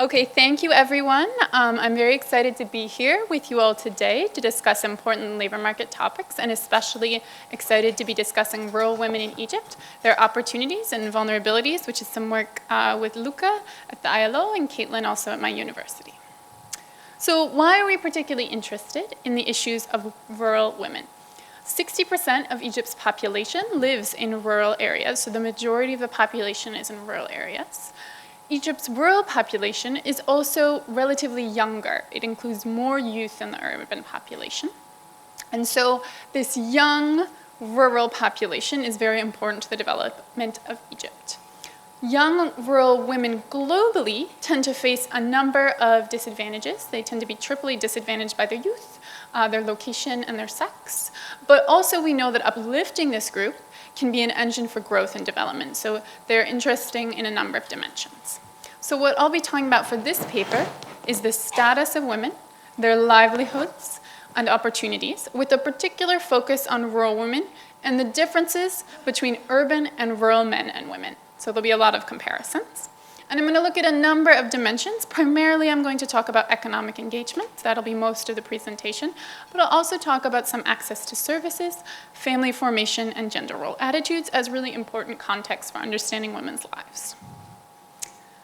Okay, thank you everyone. I'm very excited to be here with you all today to discuss important labor market topics, and especially excited to be discussing rural women in Egypt, their opportunities and vulnerabilities, which is some work with Luca at the ILO and Caitlin also at my university. So why are we particularly interested in the issues of rural women? 60% of Egypt's population lives in rural areas, so the majority of the population is in rural areas. Egypt's rural population is also relatively younger. It includes more youth than the urban population. And so this young rural population is very important to the development of Egypt. Young rural women globally tend to face a number of disadvantages. They tend to be triply disadvantaged by their youth, their location, and their sex. But also we know that uplifting this group can be an engine for growth and development. So they're interesting in a number of dimensions. So what I'll be talking about for this paper is the status of women, their livelihoods and opportunities, with a particular focus on rural women and the differences between urban and rural men and women. So there'll be a lot of comparisons. And I'm going to look at a number of dimensions. Primarily, I'm going to talk about economic engagement. That'll be most of the presentation. But I'll also talk about some access to services, family formation, and gender role attitudes as really important context for understanding women's lives.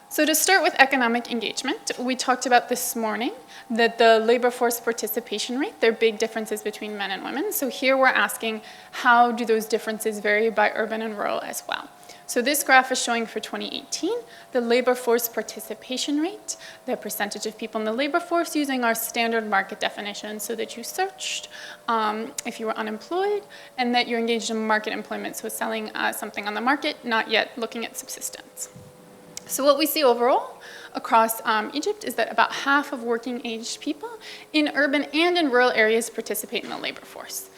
So to start with economic engagement, we talked about this morning that the labor force participation rate, there are big differences between men and women. So here we're asking, how do those differences vary by urban and rural as well? So this graph is showing for 2018, the labor force participation rate, the percentage of people in the labor force using our standard market definition, so that you searched if you were unemployed and that you're engaged in market employment, so selling something on the market, not yet looking at subsistence. So what we see overall across Egypt is that about half of working-aged people in urban and in rural areas participate in the labor force.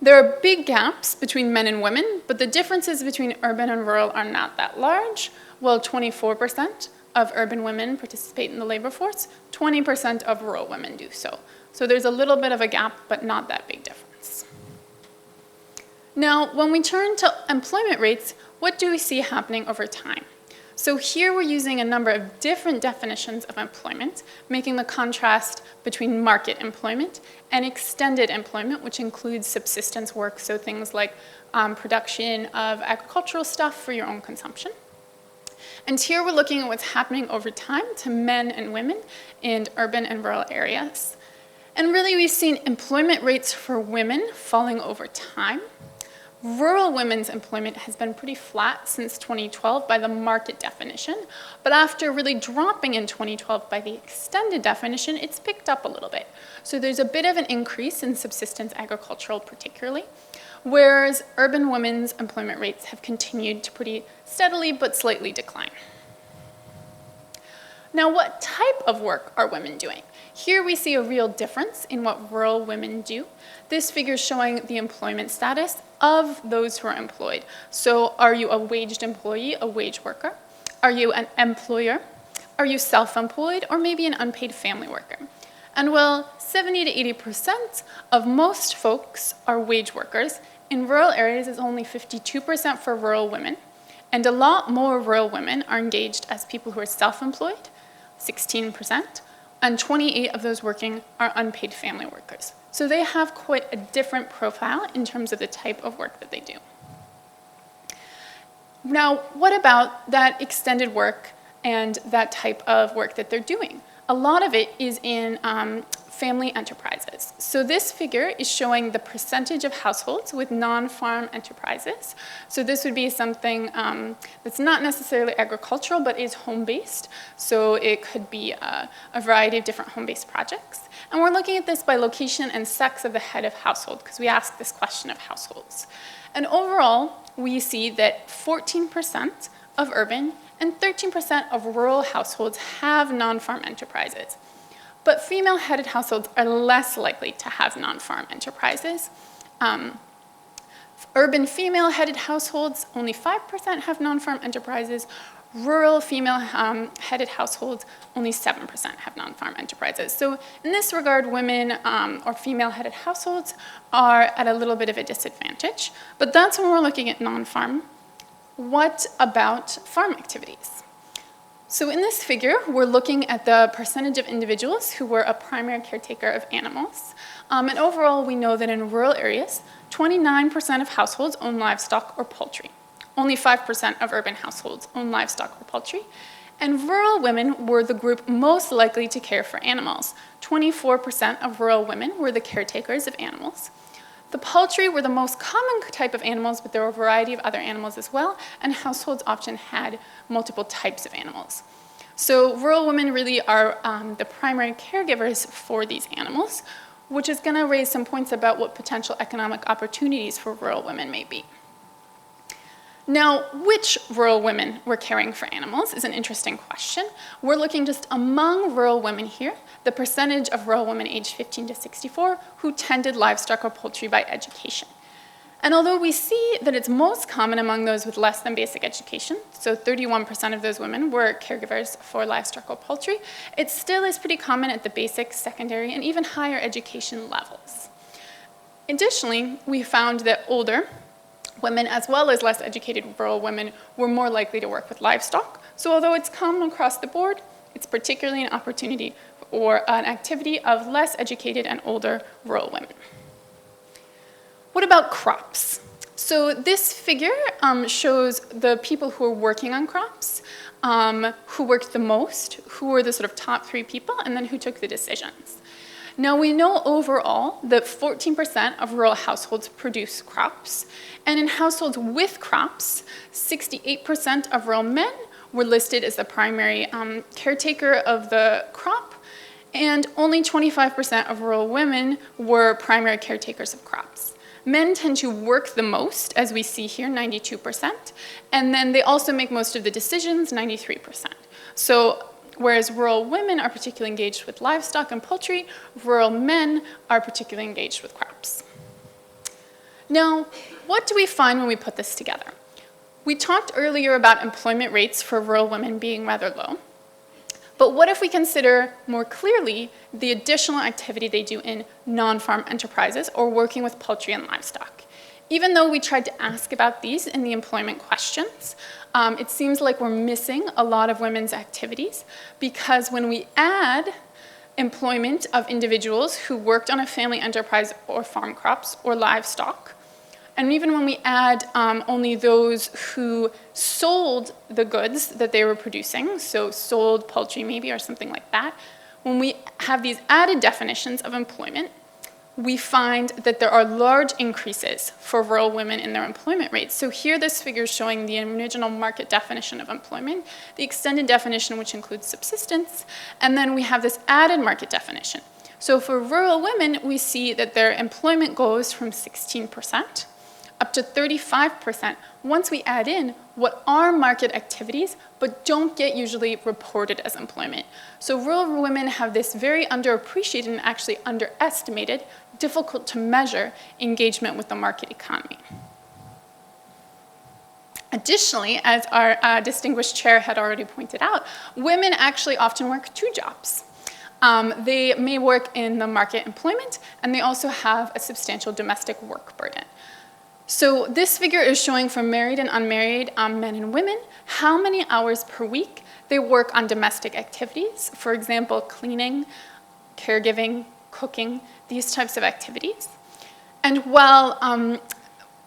There are big gaps between men and women, but the differences between urban and rural are not that large. While 24% of urban women participate in the labor force, 20% of rural women do so. So there's a little bit of a gap, but not that big difference. Now, when we turn to employment rates, what do we see happening over time? So here we're using a number of different definitions of employment, making the contrast between market employment and extended employment, which includes subsistence work, so things like production of agricultural stuff for your own consumption. And here we're looking at what's happening over time to men and women in urban and rural areas. And really we've seen employment rates for women falling over time. Rural women's employment has been pretty flat since 2012 by the market definition, but after really dropping in 2012 by the extended definition, it's picked up a little bit. So there's a bit of an increase in subsistence agricultural particularly, whereas urban women's employment rates have continued to pretty steadily but slightly decline. Now, what type of work are women doing? Here we see a real difference in what rural women do. This figure is showing the employment status of those who are employed. So are you a waged employee, a wage worker? Are you an employer? Are you self-employed, or maybe an unpaid family worker? And while 70 to 80% of most folks are wage workers, in rural areas it's only 52% for rural women, and a lot more rural women are engaged as people who are self-employed, 16%, and 28 of those working are unpaid family workers. So they have quite a different profile in terms of the type of work that they do. Now, what about that extended work and that type of work that they're doing? A lot of it is in family enterprises. So this figure is showing the percentage of households with non-farm enterprises. So this would be something that's not necessarily agricultural, but is home-based. So it could be a variety of different home-based projects. And we're looking at this by location and sex of the head of household, because we ask this question of households. And overall, we see that 14% of urban and 13% of rural households have non-farm enterprises. But female-headed households are less likely to have non-farm enterprises. Urban female-headed households, only 5% have non-farm enterprises. Rural female-headed households, only 7% have non-farm enterprises. So in this regard, women or female-headed households are at a little bit of a disadvantage. But that's when we're looking at non-farm. What about farm activities? So in this figure, we're looking at the percentage of individuals who were a primary caretaker of animals. And overall, we know that in rural areas, 29% of households own livestock or poultry. Only 5% of urban households own livestock or poultry. And rural women were the group most likely to care for animals. 24% of rural women were the caretakers of animals. The poultry were the most common type of animals, but there were a variety of other animals as well, and households often had multiple types of animals. So rural women really are the primary caregivers for these animals, which is going to raise some points about what potential economic opportunities for rural women may be. Now, which rural women were caring for animals is an interesting question. We're looking just among rural women here, the percentage of rural women aged 15 to 64 who tended livestock or poultry by education. And although we see that it's most common among those with less than basic education, so 31% of those women were caregivers for livestock or poultry, it still is pretty common at the basic, secondary, and even higher education levels. Additionally, we found that older women, as well as less educated rural women, were more likely to work with livestock. So although it's common across the board, it's particularly an opportunity or an activity of less educated and older rural women. What about crops? So this figure shows the people who are working on crops, who worked the most, who were the sort of top 3 people, and then who took the decisions. Now we know overall that 14% of rural households produce crops, and in households with crops, 68% of rural men were listed as the primary caretaker of the crop, and only 25% of rural women were primary caretakers of crops. Men tend to work the most, as we see here, 92%, and then they also make most of the decisions, 93%. So whereas rural women are particularly engaged with livestock and poultry, rural men are particularly engaged with crops. Now, what do we find when we put this together? We talked earlier about employment rates for rural women being rather low. But what if we consider more clearly the additional activity they do in non-farm enterprises or working with poultry and livestock? Even though we tried to ask about these in the employment questions, it seems like we're missing a lot of women's activities, because when we add employment of individuals who worked on a family enterprise or farm crops or livestock, and even when we add only those who sold the goods that they were producing, so sold poultry maybe or something like that, when we have these added definitions of employment, we find that there are large increases for rural women in their employment rates. So here this figure is showing the original market definition of employment, the extended definition which includes subsistence, and then we have this added market definition. So for rural women, we see that their employment goes from 16% up to 35% once we add in what are market activities but don't get usually reported as employment. So rural women have this very underappreciated and actually underestimated, difficult to measure engagement with the market economy. Additionally, as our distinguished chair had already pointed out, women actually often work 2 jobs. They may work in the market employment, and they also have a substantial domestic work burden. So this figure is showing for married and unmarried men and women how many hours per week they work on domestic activities, for example, cleaning, caregiving, cooking, these types of activities. And while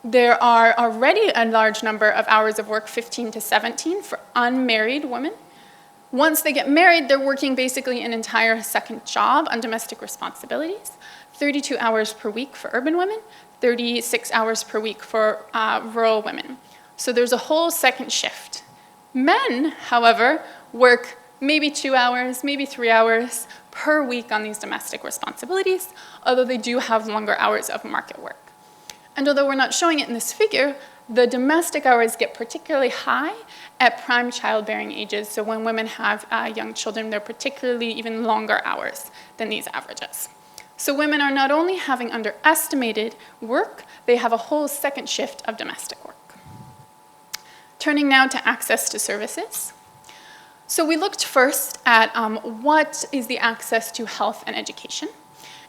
there are already a large number of hours of work, 15 to 17, for unmarried women, once they get married, they're working basically an entire second job on domestic responsibilities, 32 hours per week for urban women, 36 hours per week for rural women. So there's a whole second shift. Men, however, work maybe 2 hours, maybe 3 hours per week on these domestic responsibilities, although they do have longer hours of market work. And although we're not showing it in this figure, the domestic hours get particularly high at prime childbearing ages. So when women have young children, they're particularly even longer hours than these averages. So women are not only having underestimated work, they have a whole second shift of domestic work. Turning now to access to services. So we looked first at what is the access to health and education,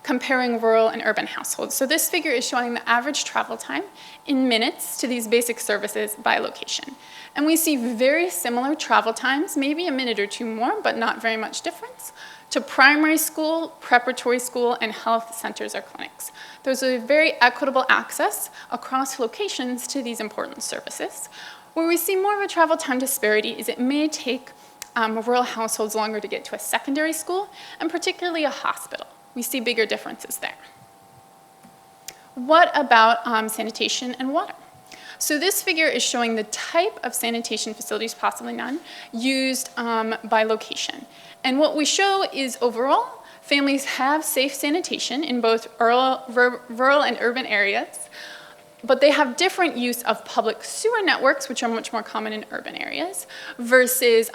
comparing rural and urban households. So this figure is showing the average travel time in minutes to these basic services by location. And we see very similar travel times, maybe a minute or two more, but not very much difference, to primary school, preparatory school, and health centers or clinics. There's a very equitable access across locations to these important services. Where we see more of a travel time disparity is it may take rural households longer to get to a secondary school, and particularly a hospital. We see bigger differences there. What about sanitation and water? So this figure is showing the type of sanitation facilities, possibly none, used by location. And what we show is overall, families have safe sanitation in both rural and urban areas, but they have different use of public sewer networks, which are much more common in urban areas, versus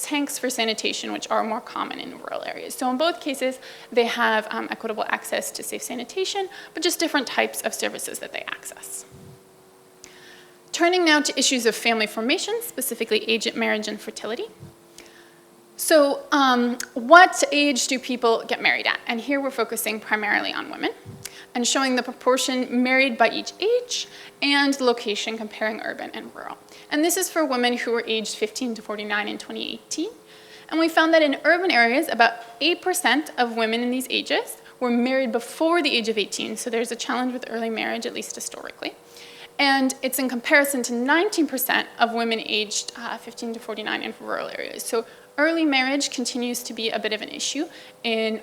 tanks for sanitation, which are more common in rural areas. So in both cases, they have equitable access to safe sanitation, but just different types of services that they access. Turning now to issues of family formation, specifically age at marriage and fertility. So what age do people get married at? And here we're focusing primarily on women and showing the proportion married by each age and location comparing urban and rural. And this is for women who were aged 15 to 49 in 2018. And we found that in urban areas, about 8% of women in these ages were married before the age of 18. So there's a challenge with early marriage, at least historically. And it's in comparison to 19% of women aged 15 to 49 in rural areas. So early marriage continues to be a bit of an issue in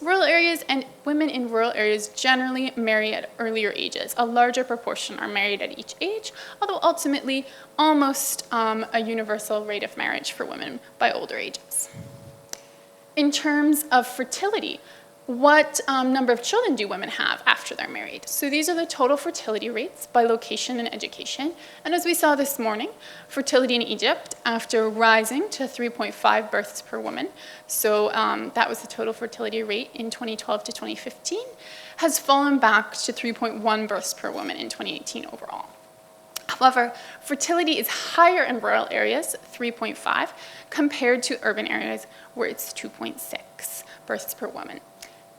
rural areas, and women in rural areas generally marry at earlier ages. A larger proportion are married at each age, although ultimately almost a universal rate of marriage for women by older ages. In terms of fertility, what number of children do women have after they're married? So these are the total fertility rates by location and education. And as we saw this morning, fertility in Egypt, after rising to 3.5 births per woman, so that was the total fertility rate in 2012 to 2015, has fallen back to 3.1 births per woman in 2018 overall. However, fertility is higher in rural areas, 3.5, compared to urban areas where it's 2.6 births per woman.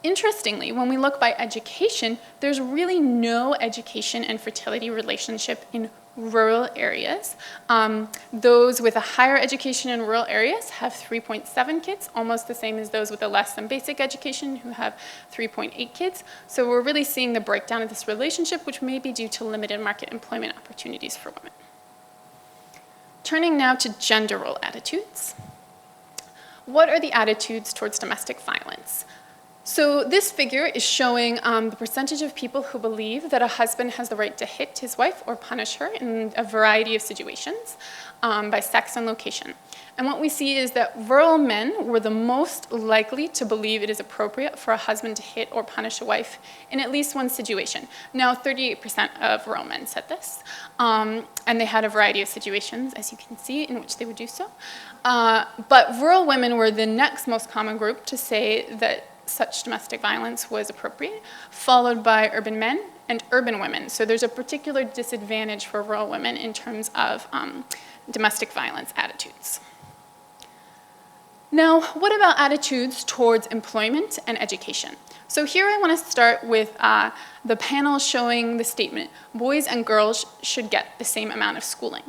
Interestingly, when we look by education, there's really no education and fertility relationship in rural areas. Those with a higher education in rural areas have 3.7 kids, almost the same as those with a less than basic education who have 3.8 kids. So we're really seeing the breakdown of this relationship, which may be due to limited market employment opportunities for women. Turning now to gender role attitudes. What are the attitudes towards domestic violence? So this figure is showing the percentage of people who believe that a husband has the right to hit his wife or punish her in a variety of situations by sex and location. And what we see is that rural men were the most likely to believe it is appropriate for a husband to hit or punish a wife in at least one situation. Now, 38% of rural men said this, and they had a variety of situations, as you can see, in which they would do so. But rural women were the next most common group to say that such domestic violence was appropriate, followed by urban men and urban women. So there's a particular disadvantage for rural women in terms of domestic violence attitudes. Now, what about attitudes towards employment and education? So here I want to start with the panel showing the statement, boys and girls should get the same amount of schooling.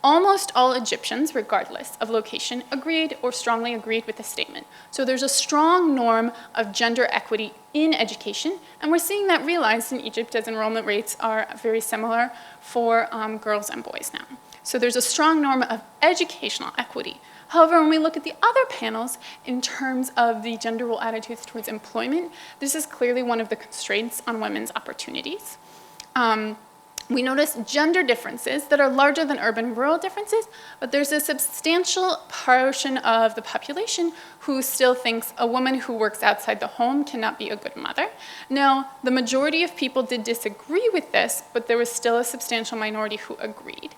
Almost all Egyptians, regardless of location, agreed or strongly agreed with the statement. So there's a strong norm of gender equity in education, and we're seeing that realized in Egypt as enrollment rates are very similar for girls and boys now. So there's a strong norm of educational equity. However, when we look at the other panels in terms of the gender role attitudes towards employment, this is clearly one of the constraints on women's opportunities. We notice gender differences that are larger than urban-rural differences, but there's a substantial portion of the population who still thinks a woman who works outside the home cannot be a good mother. Now, the majority of people did disagree with this, but there was still a substantial minority who agreed.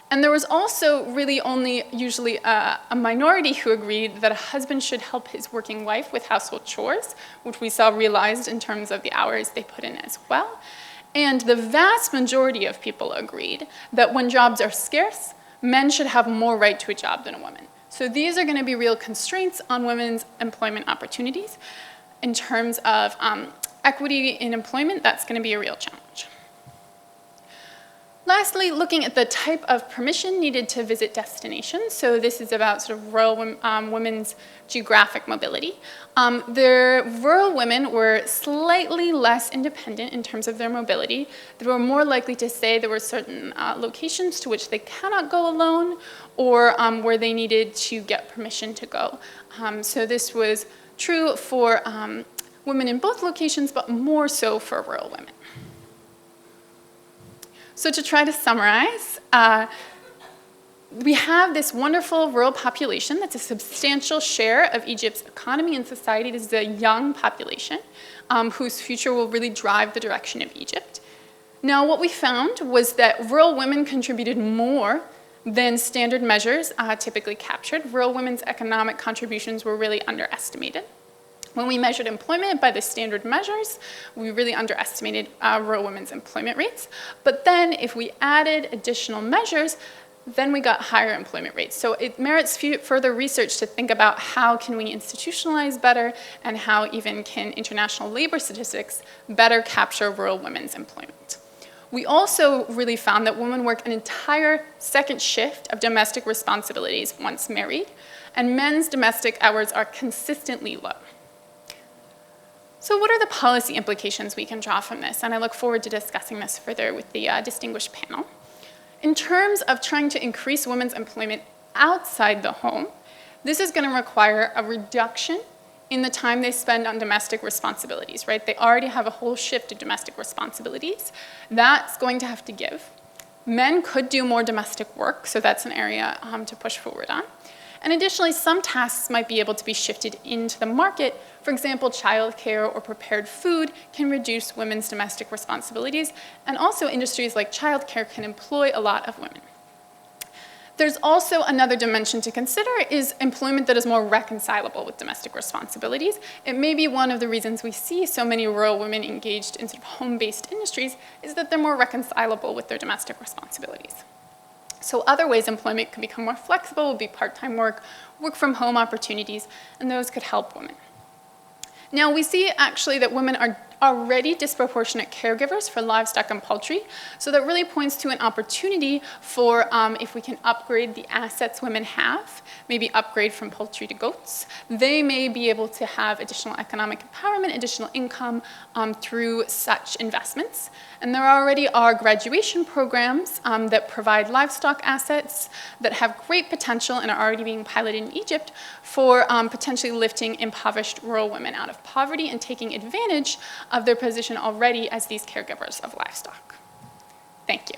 And there was also really only usually a minority who agreed that a husband should help his working wife with household chores, which we saw realized in terms of the hours they put in as well. And the vast majority of people agreed that when jobs are scarce, men should have more right to a job than a woman. So these are going to be real constraints on women's employment opportunities. in terms of equity in employment, that's going to be a real challenge. Lastly, looking at the type of permission needed to visit destinations. So this is about sort of rural women's geographic mobility. The rural women were slightly less independent in terms of their mobility. They were more likely to say there were certain locations to which they cannot go alone, or where they needed to get permission to go. So this was true for women in both locations, but more so for rural women. So to try to summarize, we have this wonderful rural population that's a substantial share of Egypt's economy and society. This is a young population whose future will really drive the direction of Egypt. Now, what we found was that rural women contributed more than standard measures typically captured. Rural women's economic contributions were really underestimated. When we measured employment by the standard measures, we really underestimated rural women's employment rates. But then if we added additional measures, then we got higher employment rates. So it merits further research to think about how can we institutionalize better and how even can international labor statistics better capture rural women's employment. We also really found that women work an entire second shift of domestic responsibilities once married, and men's domestic hours are consistently low. So what are the policy implications we can draw from this? And I look forward to discussing this further with the distinguished panel. In terms of trying to increase women's employment outside the home, this is going to require a reduction in the time they spend on domestic responsibilities, right? They already have a whole shift of domestic responsibilities. That's going to have to give. Men could do more domestic work, so that's an area to push forward on. And additionally, some tasks might be able to be shifted into the market. For example, childcare or prepared food can reduce women's domestic responsibilities, and also industries like childcare can employ a lot of women. There's also another dimension to consider is employment that is more reconcilable with domestic responsibilities. It may be one of the reasons we see so many rural women engaged in sort of home-based industries is that they're more reconcilable with their domestic responsibilities. So other ways employment can become more flexible would be part-time work, work-from-home opportunities, and those could help women. Now, we see actually that women are already disproportionate caregivers for livestock and poultry, so that really points to an opportunity for if we can upgrade the assets women have, maybe upgrade from poultry to goats, they may be able to have additional economic empowerment, additional income through such investments. And there already are graduation programs that provide livestock assets that have great potential and are already being piloted in Egypt for potentially lifting impoverished rural women out of poverty and taking advantage of their position already as these caregivers of livestock. Thank you.